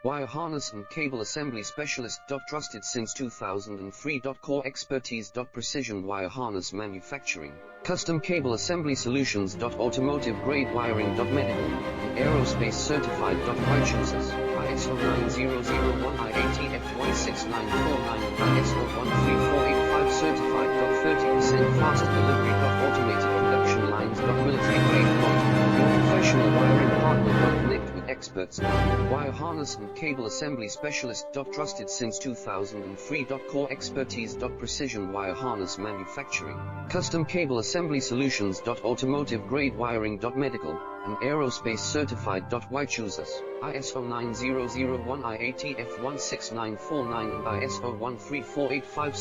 Wire harness and cable assembly specialist. Trusted since 2003. Core expertise. Precision wire harness manufacturing, custom cable assembly solutions. Automotive grade wiring. Medical and aerospace certified. White choosers ISO 9001 IATF 16949 ISO 13485 certified. 30% faster delivery. Automated production lines. Military grade mod. Your professional wiring partner. Connect with experts. Wire harness and cable assembly specialist. Trusted since 2003. Core expertise. Precision wire harness manufacturing, custom cable assembly solutions. Automotive grade wiring. Medical and aerospace certified. White choosers ISO 9001 IATF 16949 and ISO 13485